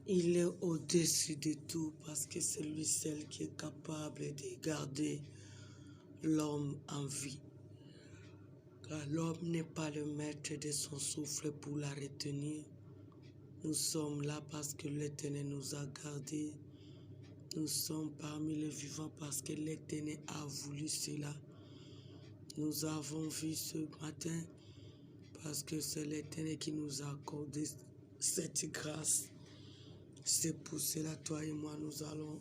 Il est au-dessus de tout parce que c'est lui seul qui est capable de garder l'homme en vie. Car l'homme n'est pas le maître de son souffle pour la retenir. Nous sommes là parce que l'Éternel nous a gardés. Nous sommes parmi les vivants parce que l'Éternel a voulu cela. Nous avons vu ce matin parce que c'est l'Éternel qui nous a accordé cette grâce. C'est pour cela, toi et moi, nous allons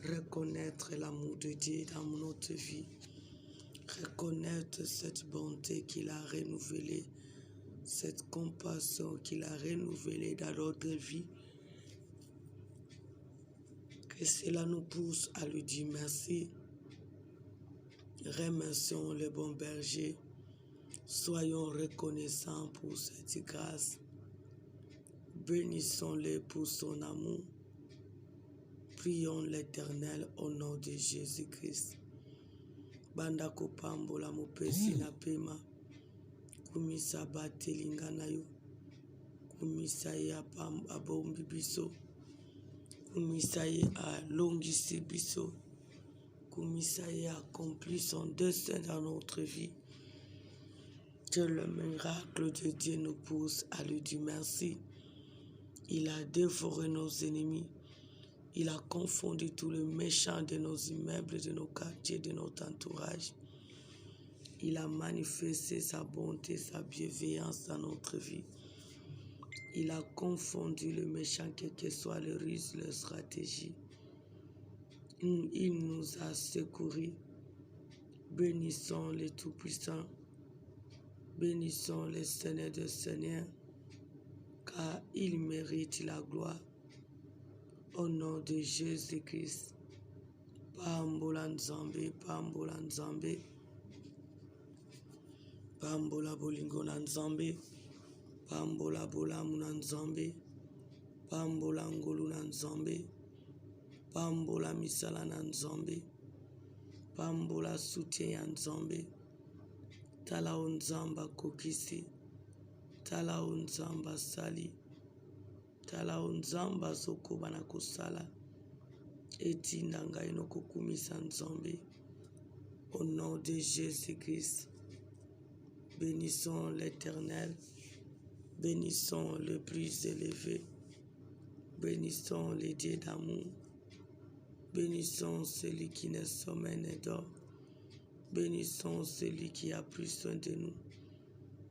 reconnaître l'amour de Dieu dans notre vie. Reconnaître cette bonté qu'il a renouvelée, cette compassion qu'il a renouvelée dans notre vie. Que cela nous pousse à lui dire merci. Remercions le bon berger. Soyons reconnaissants pour cette grâce. Bénissons-le pour son amour. Prions l'Éternel au nom de Jésus-Christ. Bandako pambola mopesi na pema. Kumisa batelinga na yo. Kumisa ye abombi biso. Kumisa ye alongisi biso. Kumisa ye accomplit son dessein dans notre vie. Que le miracle de Dieu nous pousse à lui dire merci. Il a dévoré nos ennemis. Il a confondu tous les méchants de nos immeubles, de nos quartiers, de notre entourage. Il a manifesté sa bonté, sa bienveillance dans notre vie. Il a confondu les méchants, quelles que soient les ruses, les stratégies. Il nous a secourus. Bénissons les Tout-Puissants. Bénissons le Seigneur des Seigneurs, car il mérite la gloire. Au nom de Jésus-Christ. Pambola Nzambe, Pambola Nzambe. Pambola bolingo na Nzambe. Pambola bolamu na Nzambe. Pambola ngolu na Nzambe. Pambola misala na Nzambe. Pambola soutien ya Nzambe. Tala o Nzamba kokisi. Tala o Nzamba sali. Tala o Nzamba sokoba na kosala. Etinda ngai no kokumisa Nzambe. Au nom de Jésus-Christ. Bénissons l'Éternel. Bénissons le plus élevé. Bénissons les dieux d'amour. Bénissons celui qui ne sommeille ne dort. Bénissons celui qui a pris soin de nous.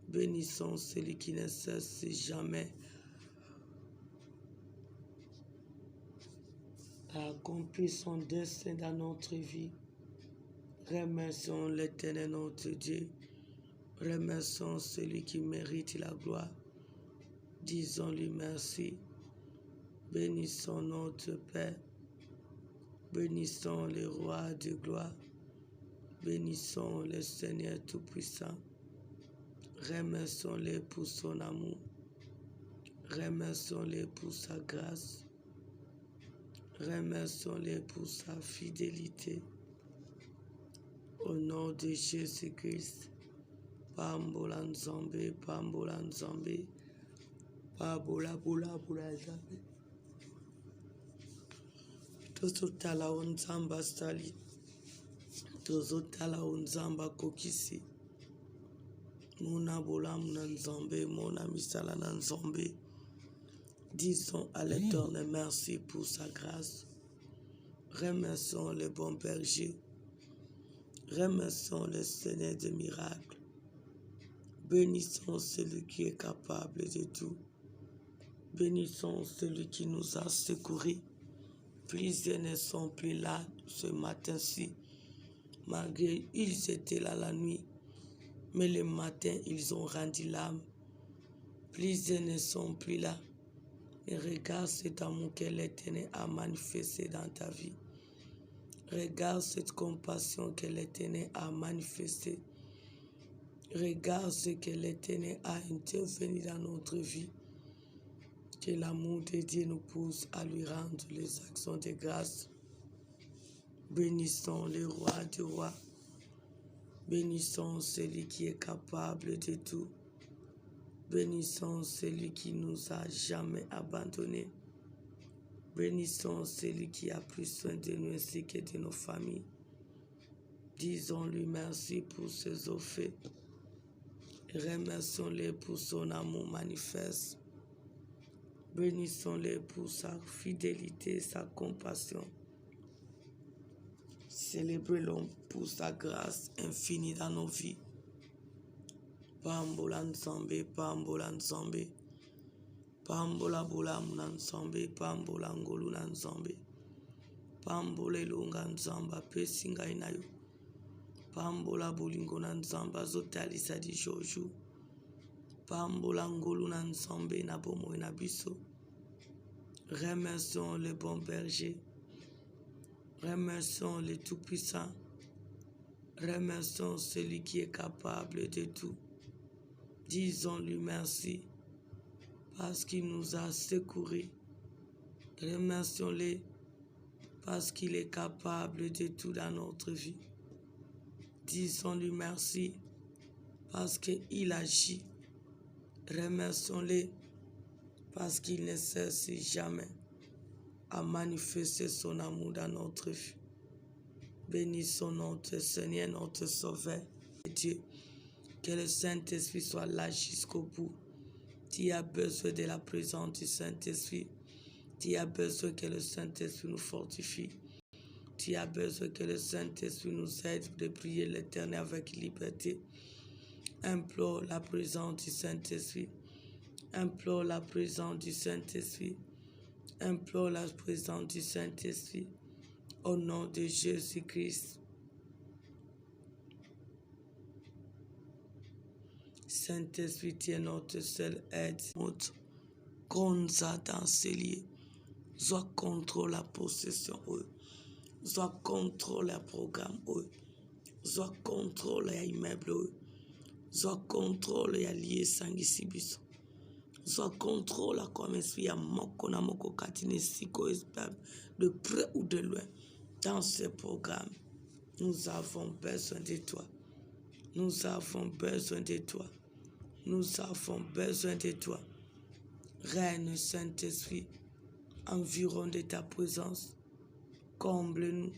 Bénissons celui qui ne cesse jamais à accomplir son dessein dans notre vie. Remercions l'Éternel notre Dieu. Remercions celui qui mérite la gloire. Disons-lui merci. Bénissons notre Père. Bénissons le roi de gloire. Bénissons le Seigneur Tout-Puissant. Remercions-le pour son amour. Remercions-le pour sa grâce. Remercions-le pour sa fidélité. Au nom de Jésus-Christ. Pambola Nzambe, Pambola Nzambe. Pambola bola bola Nzambe. Tozotala o Nzamba sali. Tozotala o Nzamba kokisi. Mona bolamu na Nzambe, mona misala na Nzambe. Disons à l'Éternel merci pour sa grâce. Remercions le bon berger. Remercions le Seigneur des miracles. Bénissons celui qui est capable de tout. Bénissons celui qui nous a secourus. Plusieurs ne sont plus là ce matin-ci. Malgré ils étaient là la nuit. Mais le matin, ils ont rendu l'âme. Plusieurs ne sont plus là. Et regarde cet amour que l'Éternel a manifesté dans ta vie. Regarde cette compassion que l'Éternel a manifestée. Regarde ce que l'Éternel a intervenu dans notre vie. Que l'amour de Dieu nous pousse à lui rendre les actions de grâce. Bénissons le roi du roi. Bénissons celui qui est capable de tout. Bénissons celui qui nous a jamais abandonnés. Bénissons celui qui a pris soin de nous ainsi que de nos familles. Disons-lui merci pour ses offres. Remercions-le pour son amour manifeste. Bénissons-le pour sa fidélité, sa compassion. Célébrons-le pour sa grâce infinie dans nos vies. Pambola nzambe, pambola nzambe. Pambola bolamu na nzambe, pambola ngolu na nzambe. Pambola elonga nzambe apesi ngai na yo. Pambola bolingo na nzambe azotalisa di jour. Pambola ngolu na nzambe na bomoi na biso. Remercions le bon berger. Remercions le Tout-Puissant. Remercions celui qui est capable de tout. Disons-lui merci parce qu'il nous a secourus. Remercions-le parce qu'il est capable de tout dans notre vie. Disons-lui merci parce qu'il agit. Remercions-le parce qu'il ne cesse jamais à manifester son amour dans notre vie. Bénissons notre Seigneur, notre Sauveur, Dieu. Que le Saint-Esprit soit là jusqu'au bout. Tu as besoin de la présence du Saint-Esprit. Tu as besoin que le Saint-Esprit nous fortifie. Tu as besoin que le Saint-Esprit nous aide de prier l'Éternel avec liberté. Implore la présence du Saint-Esprit. Implore la présence du Saint-Esprit. Implore la présence du Saint-Esprit. Au nom de Jésus-Christ. Saint-Esprit, tu es notre seule aide. Notre Konza dans ces lieux. Soit contrôle la possession. Soit contrôle le programme. Soit contrôle l'immeuble. Soit contrôle ya lié sangisi biso. Soit contrôle comme esprit ya moko na moko katine siko de près ou de loin. Dans ce programme, nous avons besoin de toi. Nous avons besoin de toi. Nous avons besoin de toi. Règne Saint-Esprit, environ de ta présence. Comble-nous.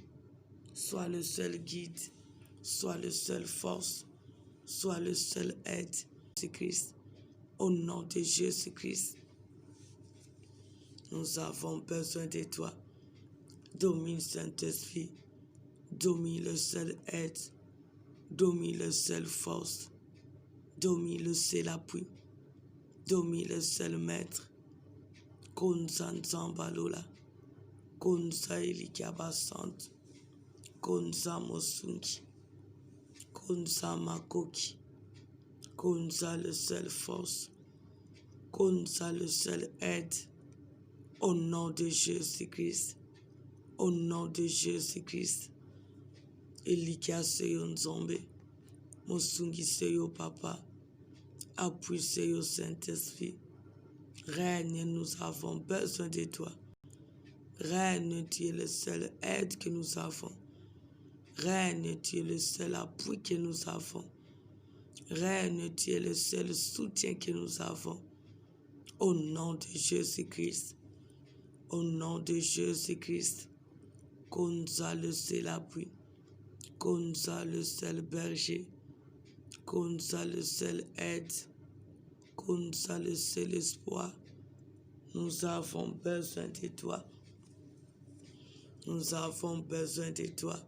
Sois le seul guide. Sois le seul force. Sois le seul aide. Jésus-Christ. Au nom de Jésus-Christ. Nous avons besoin de toi. Domine Saint-Esprit. Domine le seul aide. Domine le seul force. Domine le seul appui. Domine le seul maître. Konza Nzambalola. Konza Elikabasante. Konza Mosungi. Konza Makoki. Konza le seul force. Konza le seul aide. Au nom de Jésus-Christ. Au nom de Jésus-Christ. Elikia seyo nzambe. Mosungi seyo papa. Appuie seyo Saint-Esprit. Règne, nous avons besoin de toi. Règne, tu es le seul aide que nous avons. Règne, tu es le seul appui que nous avons. Règne, tu es le seul soutien que nous avons. Au nom de Jésus-Christ. Au nom de Jésus-Christ. Konza le seul appui. Konza le seul berger. Konza le seul aide. Konza le seul espoir. Nous avons besoin de toi. Nous avons besoin de toi.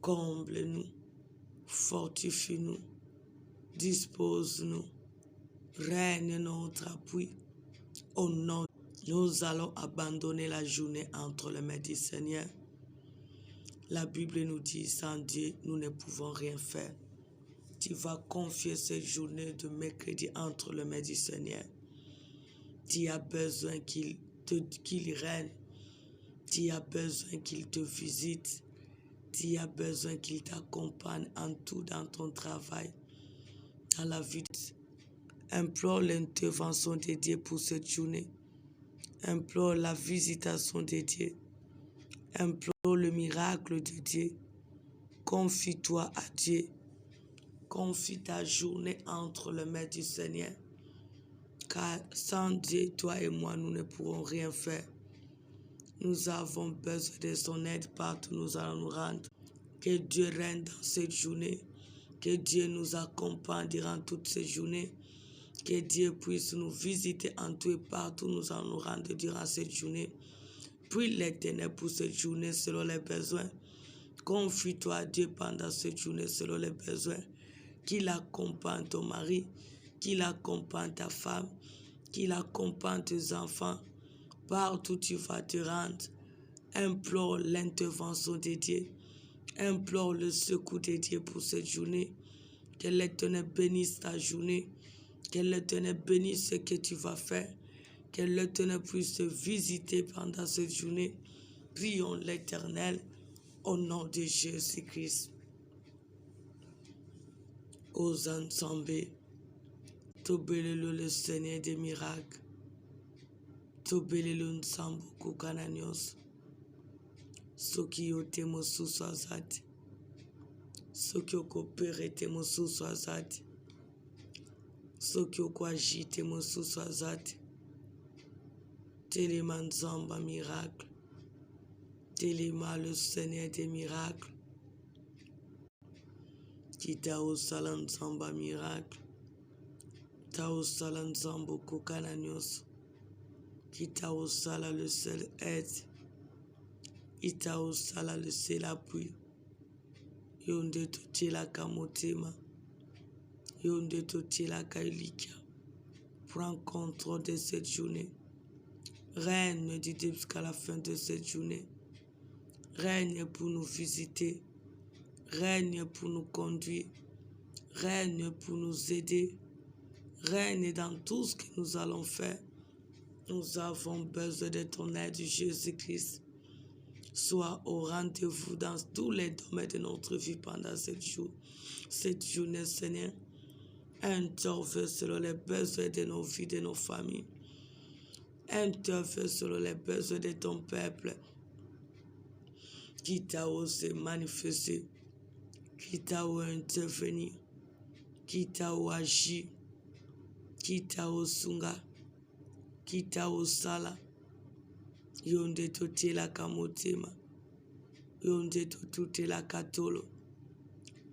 Comble-nous. Fortifie-nous. Dispose-nous. Règne notre appui. Au nom, nous allons abandonner la journée entre les mains du Seigneur. La Bible nous dit, sans Dieu, nous ne pouvons rien faire. Tu vas confier cette journée de mercredi entre les mains du Seigneur. Tu as besoin qu'il règne. Tu as besoin qu'il te visite. Tu as besoin qu'il t'accompagne en tout dans ton travail, dans la vie. Implore l'intervention de Dieu pour cette journée. Implore la visitation de Dieu. Implore le miracle de Dieu. Confie-toi à Dieu. Confie ta journée entre les mains du Seigneur. Car sans Dieu, toi et moi, nous ne pourrons rien faire. Nous avons besoin de son aide partout où nous allons nous rendre. Que Dieu règne dans cette journée. Que Dieu nous accompagne durant toute cette journée. Que Dieu puisse nous visiter en tout et partout où nous allons nous rendre durant cette journée. Prie l'Éternel pour cette journée selon les besoins. Confie-toi à Dieu pendant cette journée selon les besoins. Qu'il accompagne ton mari, qu'il accompagne ta femme, qu'il accompagne tes enfants. Partout où tu vas te rendre, implore l'intervention de Dieu. Implore le secours de Dieu pour cette journée. Que l'Éternel bénisse ta journée. Que l'Éternel bénisse ce que tu vas faire. Que l'Éternel puisse te visiter pendant cette journée. Prions l'Éternel au nom de Jésus-Christ. Aux ensemble, tobelelo le Seigneur des miracles. Tobelelo nsambo kukananios. Soki yote mosusu azati. Soki okopere te mosusu azati. Soki okwaji te mosusu azati. Telema nzamba miracle. Telema le Seigneur des miracles. Kita osala nzamba miracle. Ta osala nzambo kokana nyonso. Kita osala le seul aide. Ita osala le seul appui. Yo nde totielaka motema. Yo nde totielaka elikya. Prends contrôle de cette journée. Règne du début jusqu'à la fin de cette journée. Règne pour nous visiter. Règne pour nous conduire. Règne pour nous aider. Règne dans tout ce que nous allons faire. Nous avons besoin de ton aide, Jésus-Christ. Sois au rendez-vous dans tous les domaines de notre vie pendant cette journée, Seigneur. Interviens selon les besoins de nos vies, de nos familles. Interviens selon les besoins de ton peuple qui t'a osé manifester, qui t'a osé intervenir, qui t'a osé agir, qui t'a osé sunga, qui t'a osé sala. Yonde totielaka motema, yonde totutelaka tolo.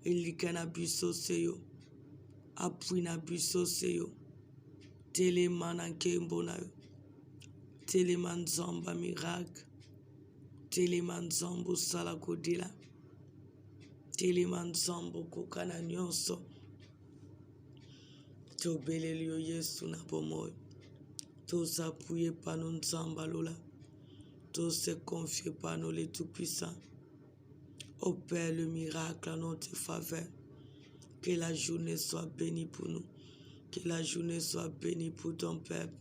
Elika na biso seyo, appui na biso seyo. Telema na nkembo na yo. Telema nzamba miracle. Telema nzambo sala kodila. Telema nzambo kokana nyonso. Tobeleli yo Yesu na bomoi. Tozapuye pano nzamba lola. Tous se confier par nous les tout-puissants. Opère le miracle en notre faveur. Que la journée soit bénie pour nous. Que la journée soit bénie pour ton peuple.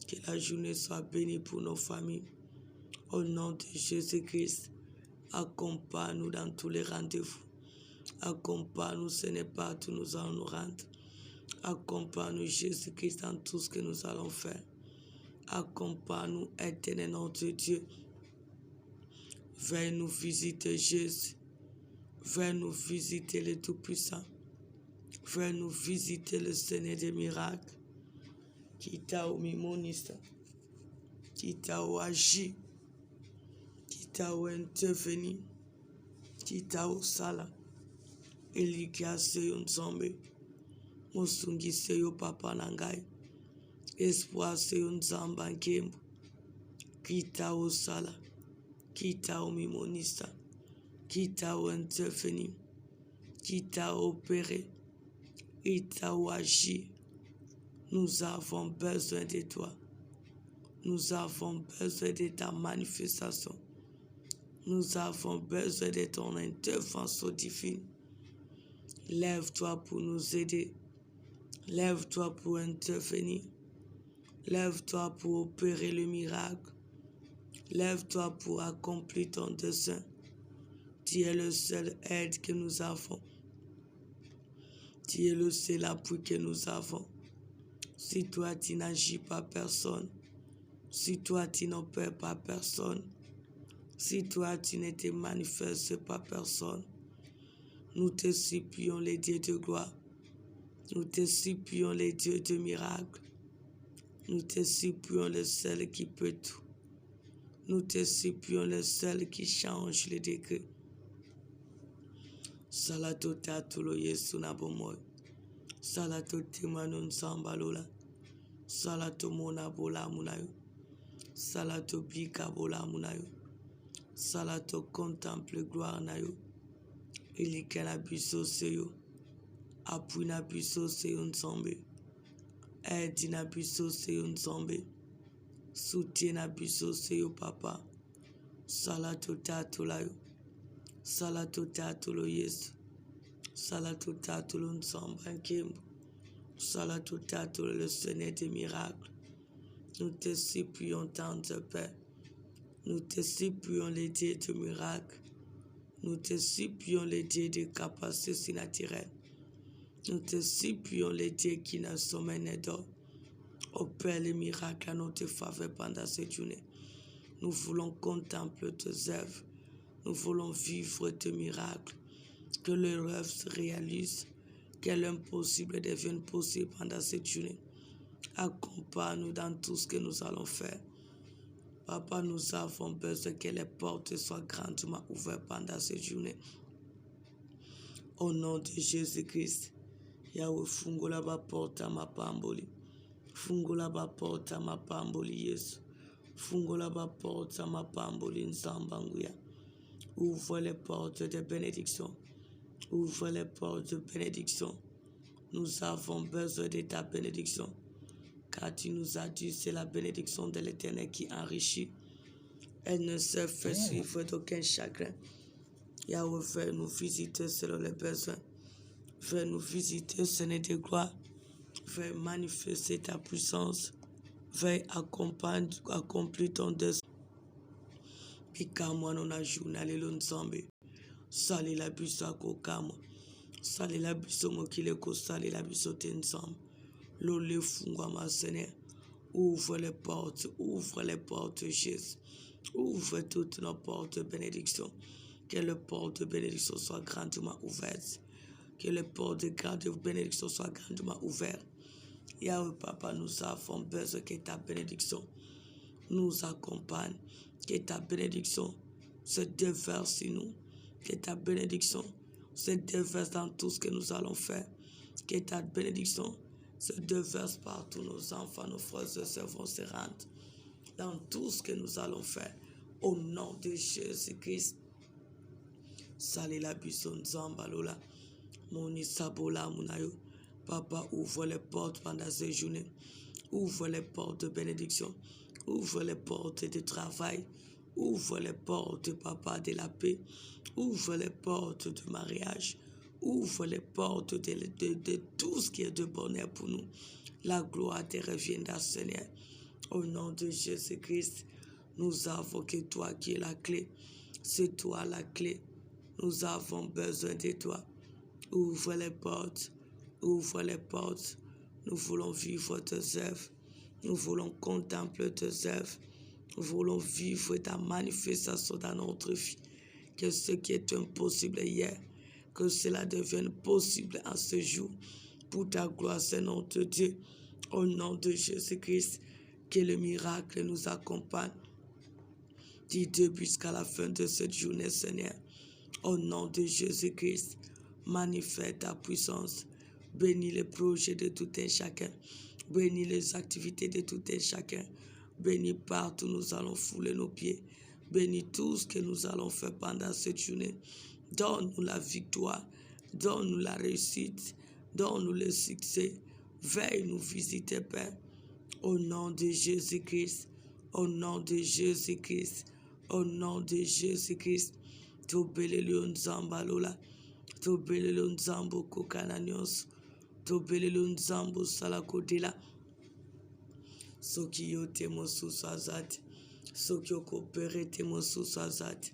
Que la journée soit bénie pour nos familles. Au nom de Jésus-Christ, accompagne-nous dans tous les rendez-vous. Accompagne-nous, ce n'est pas où nous allons nous rendre. Accompagne-nous, Jésus-Christ, dans tout ce que nous allons faire. Accompagne-nous, éternel notre Dieu. Viens nous visiter, Jésus. Viens nous visiter le Tout-Puissant. Viens nous visiter le Seigneur des miracles. Qui t'a mimoniste. Qui t'a agi. Qui t'a intervenu. Qui t'a sala. Elikia seyo nzambe. Mosungi seyo papa nangai. Espoir seyo nzamba nkembo. Kita osala. Kita mimonista. Kita intervenu. Kita opéré. Kita agi. Nous avons besoin de toi. Nous avons besoin de ta manifestation. Nous avons besoin de ton intervention divine. Lève-toi pour nous aider. Lève-toi pour intervenir. Lève-toi pour opérer le miracle. Lève-toi pour accomplir ton dessein. Tu es le seul aide que nous avons. Tu es le seul appui que nous avons. Si toi tu n'agis pas personne. Si toi tu n'opères pas personne. Si toi tu ne te manifestes pas personne. Nous te supplions les dieux de gloire. Nous te supplions les dieux de miracles. Nous te supplions le seul qui peut tout. Nous te supplions le seul qui change les décrets. Salato tatulo Yesu na bomoy. Salato timanon sambalola. Salato mona bola munayo. Salato bika bola munayo. Salato contemple gloire nayo. Ilike na biso seyo. Appui na biso seyo nzambe. Aide na biso seyo nzambe. Soutien na biso seyo papa. Salato tatulayo. Salato tatulo Yesu. Salato tatulo nzamba nkembo. Salato tatulo le Seigneur des miracles. Nous te supplions tant de paix. Nous te supplions les dieux de miracles. Nous te supplions les dieux de capacités surnaturelles. Nous te supplions les dieux qui ne sommeillent ni d'or. Opère les miracles à notre faveur pendant cette journée. Nous voulons contempler tes œuvres. Nous voulons vivre tes miracles. Que le rêve se réalise. Que l'impossible devienne possible pendant cette journée. Accompagne-nous dans tout ce que nous allons faire. Papa, nous avons besoin que les portes soient grandement ouvertes pendant cette journée. Au nom de Jésus-Christ. Yahweh, fungula ba porta mapamboli. Fungula ba porta mapamboli Yesu. Fungula ba porta mapamboli nzambanguya. Ouvre les portes de bénédiction. Ouvre les portes de bénédiction. Nous avons besoin de ta bénédiction. Car tu nous as dit, c'est la bénédiction de l'Éternel qui enrichit. Elle ne se fait suivre d'aucun chagrin. Yahweh, viens nous visiter selon les besoins. Viens nous visiter, Seigneur de gloire. Viens manifester ta puissance. Viens accomplir ton dessein. Pikamwa nona journal l'ensemble. Sali la biso akokama. Sali la biso mokile ko sali la biso ensemble. L'ole fungwa ma Seigneur. Ouvre les portes, Jésus. Ouvre toutes nos portes de bénédiction. Que les portes de bénédiction soient grandement ouvertes. Que les portes de bénédiction soient grandement ouvertes. Yahweh Papa, nous avons besoin que ta bénédiction nous accompagne. Que ta bénédiction se déverse sur nous. Que ta bénédiction se déverse dans tout ce que nous allons faire. Que ta bénédiction se déverse partout. Nos enfants, nos frères et sœurs vont se rendre dans tout ce que nous allons faire. Au nom de Jésus-Christ. Sali la bison zambalola. Moni sabola munayo. Papa, ouvre les portes pendant ces journées. Ouvre les portes de bénédiction. Ouvre les portes de travail. Ouvre les portes, papa, de la paix. Ouvre les portes de mariage. Ouvre les portes de tout ce qui est de bonheur pour nous. La gloire te reviendra, Seigneur. Au nom de Jésus-Christ, nous avons que toi qui es la clé. C'est toi la clé. Nous avons besoin de toi. Ouvre les portes. Ouvre les portes. Nous voulons vivre tes œuvres. Nous voulons contempler tes œuvres. Nous voulons vivre ta manifestation dans notre vie. Que ce qui est impossible hier, que cela devienne possible en ce jour. Pour ta gloire, Seigneur notre Dieu. Au nom de Jésus-Christ, que le miracle nous accompagne du début jusqu'à la fin de cette journée, Seigneur. Au nom de Jésus-Christ, manifeste ta puissance. Bénis les projets de tout un chacun. Bénis les activités de tout un chacun. Bénis partout nous allons fouler nos pieds. Bénis tout ce que nous allons faire pendant cette journée. Donne-nous la victoire. Donne-nous la réussite. Donne-nous le succès. Veille nous visiter, Père. Au nom de Jésus-Christ. Au nom de Jésus-Christ. Au nom de Jésus-Christ. Tobelele nzambalola. Tobelele nzambo kokananios. Tobelele nzambo salakodela. Soki yo temo susazat. Soki yo kopere temo susazat.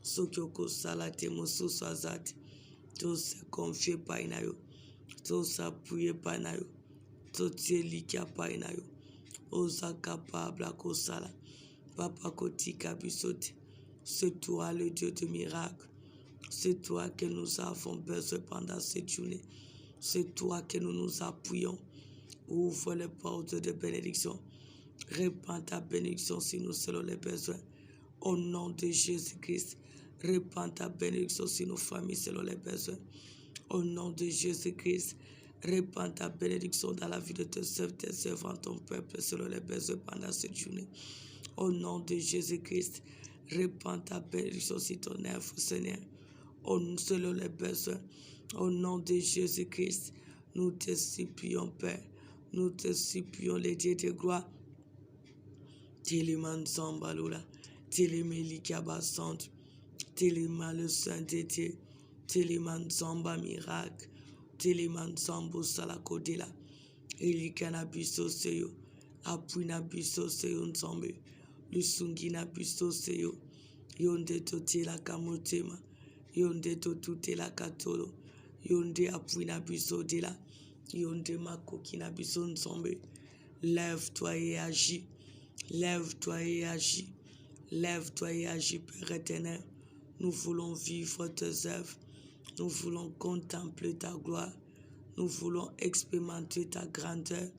Soki yo kosala temo susazat. To se confie pa inayo. To s'appuyer pa inayo. To tielikia pa inayo. Osa capable à kosala. Papa kotika bisote. C'est toi le Dieu de miracles. C'est toi que nous avons besoin pendant cette journée. C'est toi que nous nous appuyons. Ouvre les portes de bénédiction. Répands ta bénédiction sur nous selon les besoins. Au nom de Jésus-Christ, répands ta bénédiction sur nos familles selon les besoins. Au nom de Jésus-Christ, répands ta bénédiction dans la vie de tes servants, ton peuple, selon les besoins pendant cette journée. Au nom de Jésus-Christ, répands ta bénédiction sur ton œuvre, Seigneur, selon les besoins. Au nom de Jésus-Christ, nous te supplions, Père, nous te supplions, les dieux de gloire. Téléman Zambalula, Télémeli Kabasante, Téléman le Saint de Dieu, Téléman Zamba miracle, Téléman Zambo Salakodela, Elikana Biso Seyo, Apuina Biso Seyo Nzambe, Lusungina Biso Seyo, Yonde Totela Kamotema, Yonde Totela Katolo, Yonde Apuina Biso Dela, Yonde Makokina Biso Nzambe. Lève-toi et agis. Lève-toi et agis. Lève-toi et agis, Père éternel. Nous voulons vivre tes œuvres. Nous voulons contempler ta gloire. Nous voulons expérimenter ta grandeur.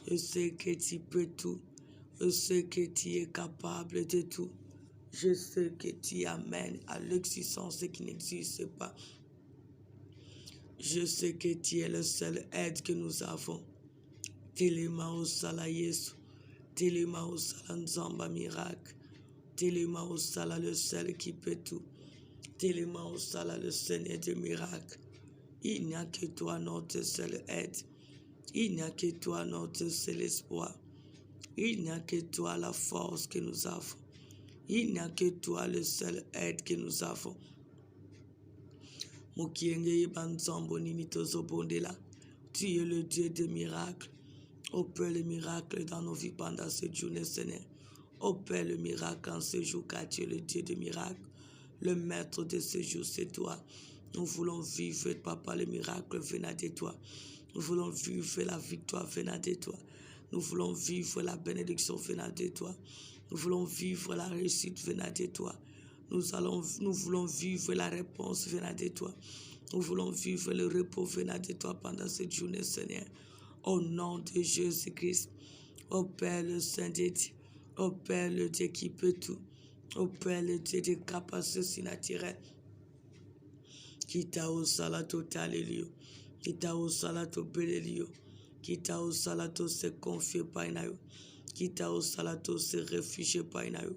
Je sais que tu peux tout. Je sais que tu es capable de tout. Je sais que tu amènes à l'existence ce qui n'existe pas. Je sais que tu es le seul aide que nous avons. Telema au sala Yesu. Telema au sala Nzamba miracle. Telema au sala le seul qui peut tout. Telema au sala le Seigneur des miracles. Il n'y a que toi notre seul aide. Il n'y a que toi notre seul espoir. Il n'y a que toi la force que nous avons. Il n'y a que toi le seul aide que nous avons. Mokienge Banzambo Ninitozo Bondela. Tu es le Dieu des miracles. Opère le miracle dans nos vies pendant cette journée, Seigneur. Opère le miracle en ce jour, car tu es le Dieu des miracles. Le maître de ce jour, c'est toi. Nous voulons vivre, Papa, le miracle venant de toi. Nous voulons vivre la victoire venant de toi. Nous voulons vivre la bénédiction venant de toi. Nous voulons vivre la réussite venant de toi. Nous voulons vivre la réponse venant de toi. Nous voulons vivre le repos venant de toi pendant cette journée, Seigneur. Au nom de Jésus-Christ, ô Père le Saint-Dieu, ô Père le Dieu qui peut tout, ô Père le Dieu des capacités surnaturelles, qui t'a au salato talelio, qui t'a au salato belelio, qui t'a au salato se confier painayo, qui t'a au salato se réfugier painayo,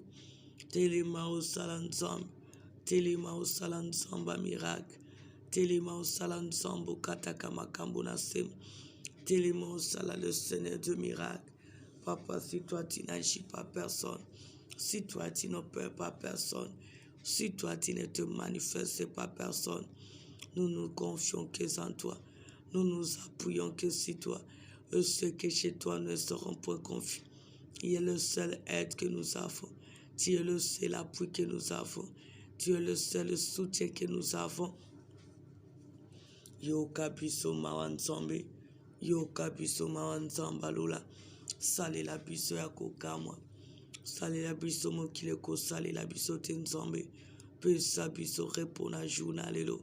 téléma au salanzam, téléma au salanzamba miracle, téléma au salanzambo katakama kambonasem. Téléma sala le Seigneur de miracles. Papa, si toi tu n'agis pas personne, si toi tu n'opères pas personne, si toi tu ne te manifestes pas personne, nous nous confions que en toi. Nous nous appuyons que sur toi. Et ceux que chez toi ne seront point confiés. Il est le seul aide que nous avons. Tu es le seul appui que nous avons. Tu es le seul soutien que nous avons. Yo kabiso mawanzombe. Yo kabiso mawanzamba lula. Sale la biso ya kokamwa. Sale la biso mokileko. Sale la biso tenzombe. Pesa biso repona journalelo.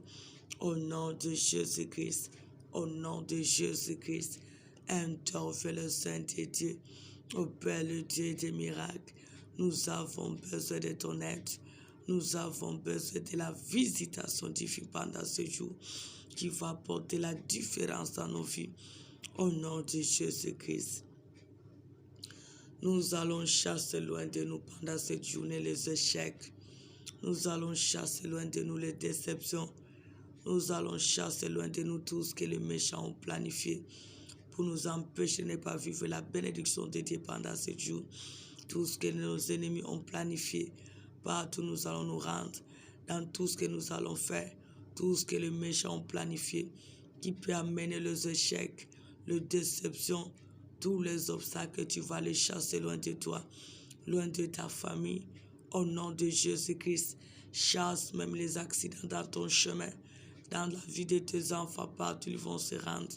Au nom de Jésus-Christ. Au nom de Jésus-Christ. Interfère le Saint-Dieu. Au Père le Dieu des miracles. Nous avons besoin de ton aide. Nous avons besoin de la visitation divine pendant ce jour qui va apporter la différence dans nos vies. Au nom de Jésus-Christ. Nous allons chasser loin de nous pendant cette journée les échecs. Nous allons chasser loin de nous les déceptions. Nous allons chasser loin de nous tout ce que les méchants ont planifié pour nous empêcher de ne pas vivre la bénédiction de Dieu pendant ce jour. Tout ce que nos ennemis ont planifié, partout nous allons nous rendre, dans tout ce que nous allons faire, tout ce que les méchants ont planifié, qui peut amener les échecs, les déceptions, tous les obstacles, tu vas les chasser loin de toi, loin de ta famille. Au nom de Jésus-Christ, chasse même les accidents dans ton chemin, dans la vie de tes enfants, partout ils vont se rendre.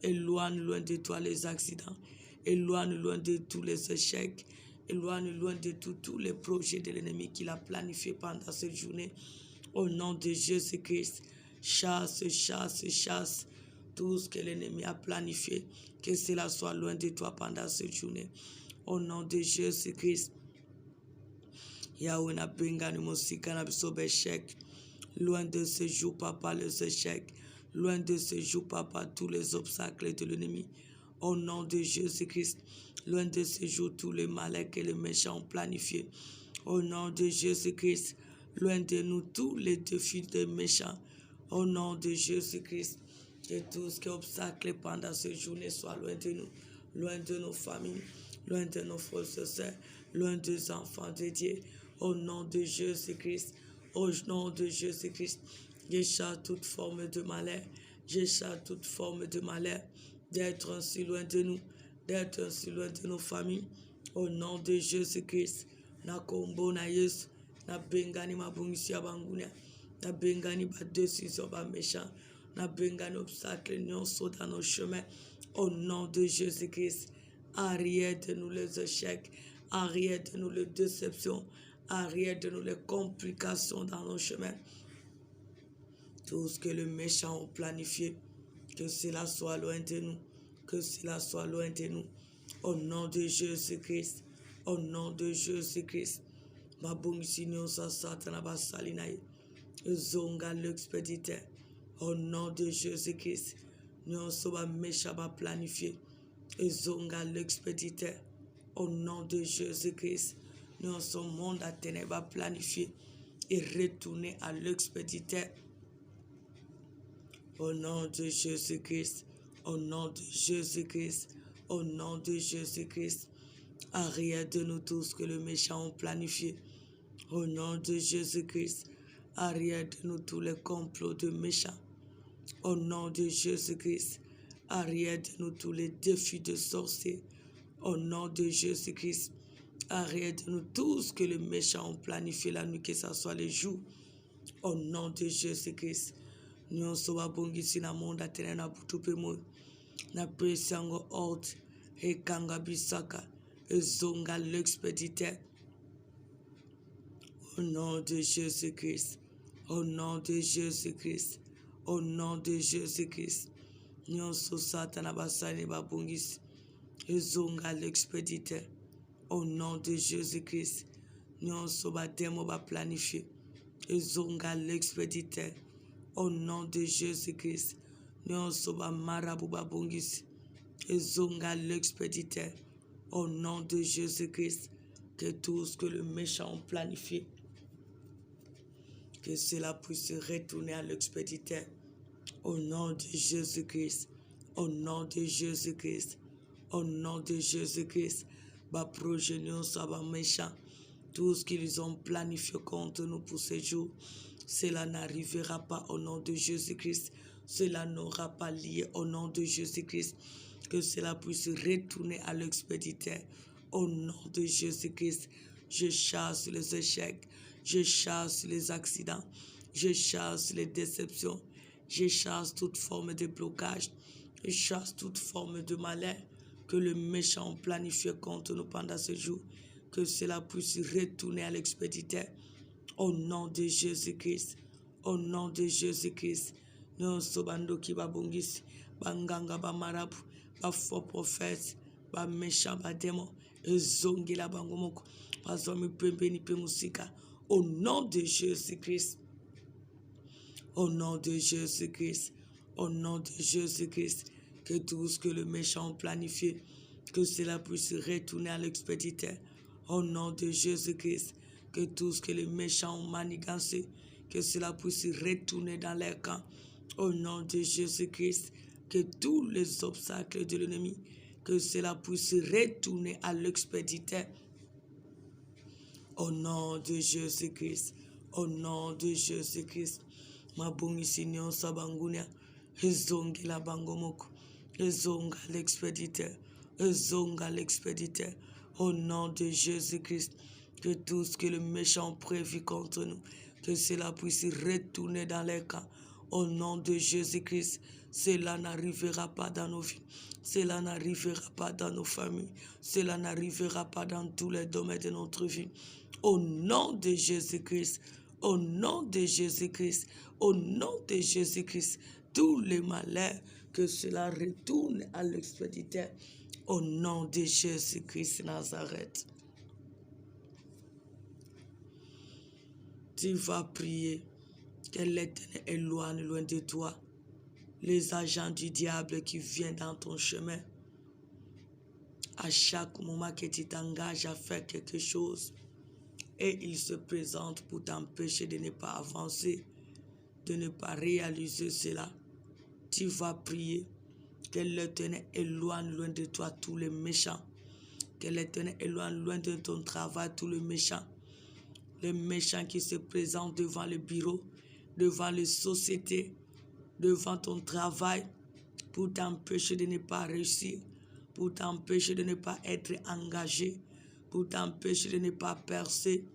Éloigne loin de toi les accidents, éloigne loin de tous les échecs, éloigne loin de tous les projets de l'ennemi qu'il a planifié pendant cette journée. Au nom de Jésus-Christ, chasse, chasse, chasse tout ce que l'ennemi a planifié, que cela soit loin de toi pendant cette journée. Au nom de Jésus-Christ. Yahweh n'a bengani mosika na biso beshek. Loin de ce jour, papa, les échecs. Loin de ce jour, papa, tous les obstacles de l'ennemi. Au nom de Jésus-Christ. Loin de ce jour, tous les malheurs que les méchants ont planifiés. Au nom de Jésus-Christ. Loin de nous, tous les défis des méchants. Au nom de Jésus-Christ. Que tout ce qui est obstacle pendant cette journée soit loin de nous. Loin de nos familles. Loin de nos frères et sœurs. Loin des enfants de Dieu. Au nom de Jésus-Christ. Au nom de Jésus-Christ, je chasse toute forme de malheur. Je chasse toute forme de malheur. D'être ainsi loin de nous. D'être ainsi loin de nos familles. Au nom de Jésus-Christ. Na kombo na Yesu. Na bengani mabungisi ya bangunia. Na bengani ba décision ba méchant. Na bengani obstacle nyonso dans nos chemins. Au nom de Jésus-Christ. Arrête de nous les échecs. Arrête de nous les déceptions. Arrête de nous les complications dans nos chemins. Tout ce que le méchant a planifié, que cela soit loin de nous. Que cela soit loin de nous. Au nom de Jésus-Christ. Au nom de Jésus-Christ. Ma bonne signor sa satana basalinaï. Zonga l'expéditeur. Au nom de Jésus-Christ. Nous sommes méchants à planifier. Zonga l'expéditeur. Au nom de Jésus-Christ. Nous sommes monde à ténèbres planifié et retourner à l'expéditeur. Au nom de Jésus-Christ. Au nom de Jésus-Christ. Au nom de Jésus-Christ. Arrête de nous tous que le méchant a planifié. Au nom de Jésus-Christ. Arrête de nous tous les complots de méchants. Au nom de Jésus-Christ. Arrête de nous tous les défis de sorciers. Au nom de Jésus-Christ. Arrête de nous tous que les méchants ont planifié la nuit, que ce soit les jours. Au nom de Jésus-Christ. Nous sommes bongisi na monde atene na butupe mo. Na presango out. E kanga bisaka. E zonga l'expéditeur. Au nom de Jésus-Christ. Au nom de Jésus-Christ. Au nom de Jésus-Christ. Nous sommes satana basani babongisi. E zonga l'expéditeur. Au nom de Jésus-Christ, nous sommes démons planifiés. Ils ont l'expéditeur. Au nom de Jésus-Christ, nous sommes marabouba bongis. Ils ont l'expéditeur. Au nom de Jésus-Christ, que tout ce que le méchant a planifié, que cela puisse retourner à l'expéditeur. Au nom de Jésus-Christ, au nom de Jésus-Christ, au nom de Jésus-Christ. Bas progénions soit méchant. Tout ce qu'ils ont planifié contre nous pour ce jour, cela n'arrivera pas au nom de Jésus-Christ. Cela n'aura pas lié au nom de Jésus-Christ. Que cela puisse retourner à l'expéditeur. Au nom de Jésus-Christ, je chasse les échecs. Je chasse les accidents. Je chasse les déceptions. Je chasse toute forme de blocage. Je chasse toute forme de malheur que le méchant planifie contre nous pendant ce jour, que cela puisse retourner à l'expéditeur. Au nom de Jésus-Christ, au nom de Jésus-Christ, nous sommes qui babungis, banganga ba marabu, ba faux prophètes, ba méchant ba démon, zongi la bangomoko, ba zomi pembe ni pemusika. Au nom de Jésus-Christ, au nom de Jésus-Christ, au nom de Jésus-Christ. Que tout ce que le méchant a planifié, que cela puisse retourner à l'expéditeur. Au nom de Jésus-Christ, que tout ce que les méchants ont manigancé, que cela puisse retourner dans leur camp. Au nom de Jésus-Christ, que tous les obstacles de l'ennemi, que cela puisse retourner à l'expéditeur. Au nom de Jésus-Christ, au nom de Jésus-Christ, ma bonne Seigneur Sabangunia, Zongi la bangomoko. Zonga l'expéditeur. Zonga l'expéditeur. Au nom de Jésus-Christ, que tout ce que le méchant prévu contre nous, que cela puisse retourner dans les camps. Au nom de Jésus-Christ, cela n'arrivera pas dans nos vies. Cela n'arrivera pas dans nos familles. Cela n'arrivera pas dans tous les domaines de notre vie. Au nom de Jésus-Christ, au nom de Jésus-Christ, au nom de Jésus-Christ, tous les malheurs, que cela retourne à l'expéditeur. Au nom de Jésus-Christ Nazareth. Tu vas prier que l'Éternel éloigne loin de toi les agents du diable qui viennent dans ton chemin. À chaque moment que tu t'engages à faire quelque chose et ils se présentent pour t'empêcher de ne pas avancer, de ne pas réaliser cela, tu vas prier que l'Éternel éloigne loin de toi tous les méchants, que l'Éternel éloigne loin de ton travail tous les méchants qui se présentent devant le bureau, devant les sociétés, devant ton travail, pour t'empêcher de ne pas réussir, pour t'empêcher de ne pas être engagé, pour t'empêcher de ne pas percer.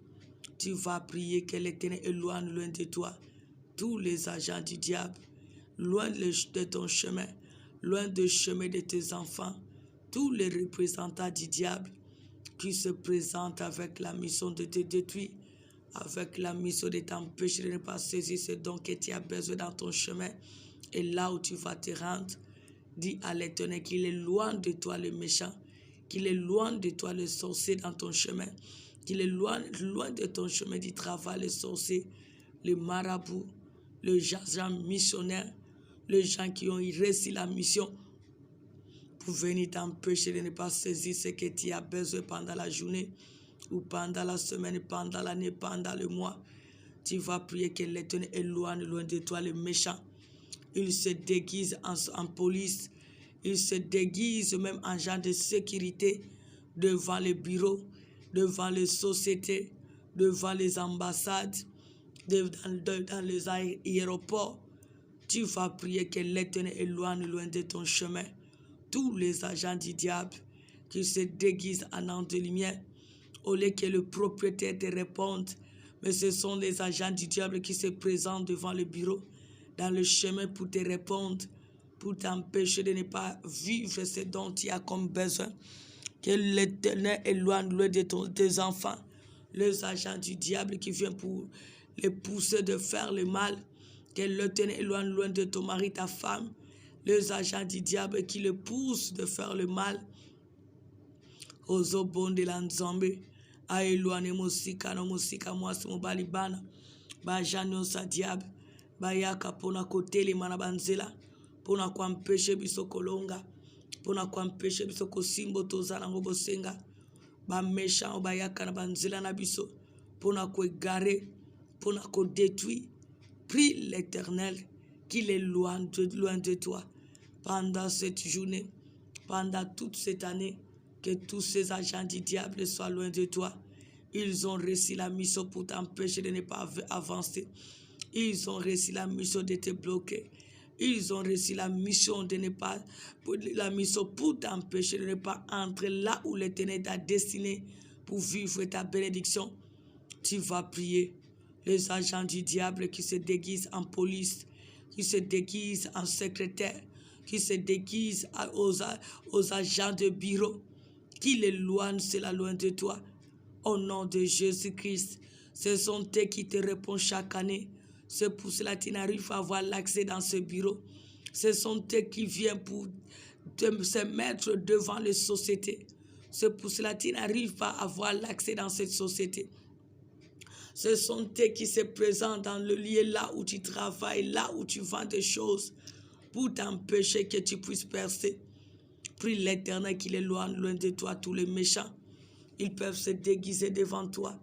Tu vas prier que l'Éternel éloigne loin de toi tous les agents du diable, loin de ton chemin, loin du chemin de tes enfants, tous les représentants du diable qui se présentent avec la mission de te détruire, avec la mission de t'empêcher de ne pas saisir ce dont que tu as besoin dans ton chemin. Et là où tu vas te rendre, dis à l'Éternel qu'il est loin de toi le méchant, qu'il est loin de toi le sorcier dans ton chemin, qu'il est loin de ton chemin du travail, les sorciers, les marabouts, les gens missionnaires, les gens qui ont réussi la mission pour venir t'empêcher de ne pas saisir ce que tu as besoin pendant la journée ou pendant la semaine, pendant l'année, pendant le mois. Tu vas prier que l'Éternel éloigne loin de toi les méchants. Ils se déguisent en police, ils se déguisent même en gens de sécurité devant les bureaux, devant les sociétés, devant les ambassades, dans les aéroports. Tu vas prier que l'Éternel éloigne loin de ton chemin tous les agents du diable qui se déguisent en ange de lumière, au lieu que le propriétaire te réponde, mais ce sont les agents du diable qui se présentent devant le bureau, dans le chemin pour te répondre, pour t'empêcher de ne pas vivre ce dont tu as comme besoin. Que l'Éternel éloigne loin de tes enfants les agents du diable qui viennent pour les pousser de faire le mal. Que l'Éternel éloigne loin de ton mari, ta femme, les agents du diable qui le poussent de faire le mal. Ozo bonde la nzambe a éloigné mosika no mosika mwasi mobali bana bajano sa diable bayaka pona kotelema na banzela pona kuampeshe biso kolonga pona kuampeshe biso kosimbo tozala ngo bosenga bamesha bayaka na banzela na biso pona koegare pona kodétruire. Prie l'Éternel qu'il est loin de toi pendant cette journée, pendant toute cette année. Que tous ces agents du diable soient loin de toi. Ils ont réussi la mission pour t'empêcher de ne pas avancer. Ils ont réussi la mission de te bloquer. Ils ont réussi la mission de ne pas, pour t'empêcher de ne pas entrer là où l'Éternel t'a destiné pour vivre ta bénédiction. Tu vas prier. Les agents du diable qui se déguisent en police, qui se déguisent en secrétaire, qui se déguisent aux agents de bureau, qu'il éloigne cela loin de toi. Au nom de Jésus-Christ, ce sont eux qui te répondent chaque année. C'est pour cela que tu n'arrives pas à avoir l'accès dans ce bureau. Ce sont eux qui viennent pour se mettre devant les sociétés. C'est pour cela que tu n'arrives pas à avoir l'accès dans cette société. Ce sont eux qui se présentent dans le lieu là où tu travailles, là où tu vends des choses, pour t'empêcher que tu puisses percer. Prie l'Éternel qu'il éloigne loin de toi tous les méchants. Ils peuvent se déguiser devant toi,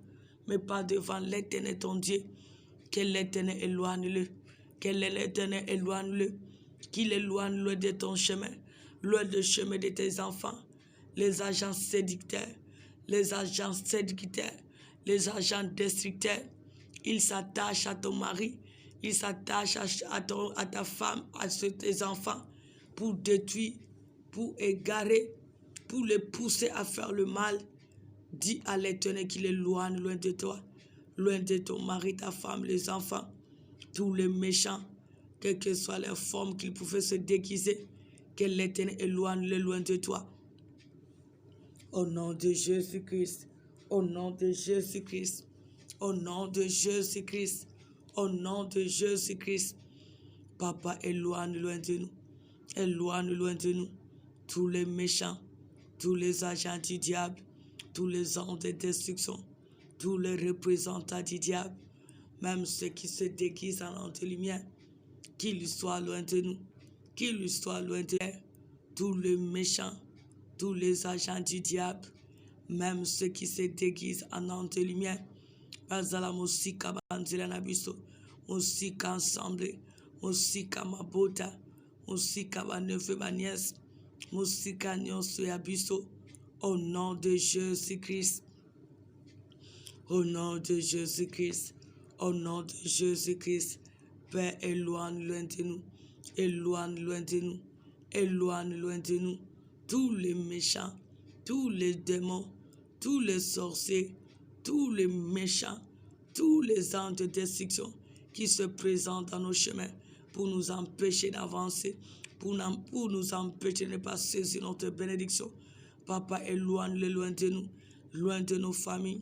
mais pas devant l'Éternel ton Dieu. Que l'Éternel éloigne-le. Que l'Éternel éloigne-le. Qu'il éloigne loin de ton chemin, loin du chemin de tes enfants. Les agents séducteurs, les agents séducteurs, les agents destructeurs, ils s'attachent à ton mari, ils s'attachent à ta femme, à tes enfants, pour détruire, pour égarer, pour les pousser à faire le mal. Dis à l'Éternel qu'il éloigne loin de toi, loin de ton mari, ta femme, les enfants, tous les méchants, quelle que soit leur forme qu'ils pouvaient se déguiser, que l'Éternel éloigne le loin de toi. Au nom de Jésus-Christ, au nom de Jésus-Christ, au nom de Jésus-Christ, au nom de Jésus-Christ, Papa, éloigne loin de nous, éloigne loin de nous tous les méchants, tous les agents du diable, tous les hommes de destruction, tous les représentants du diable, Même ceux qui se déguisent en ange de lumière, qu'ils soient loin de nous, qu'ils soient loin de nous. Tous les méchants, tous les agents du diable, même ceux qui se déguisent en ange de lumière, bazala musika banzela na biso, musika ensemble, musika mabota, musika baneve banies, musika nyonso ya biso, au nom de Jésus-Christ, au nom de Jésus-Christ, au nom de Jésus-Christ. Père, éloigne loin de nous, éloigne loin de nous, éloigne loin de nous tous les méchants, tous les démons, tous les sorciers, tous les méchants, tous les anges de destruction qui se présentent dans nos chemins pour nous empêcher d'avancer, pour nous empêcher de ne pas saisir notre bénédiction. Papa, éloigne-le loin de nos familles,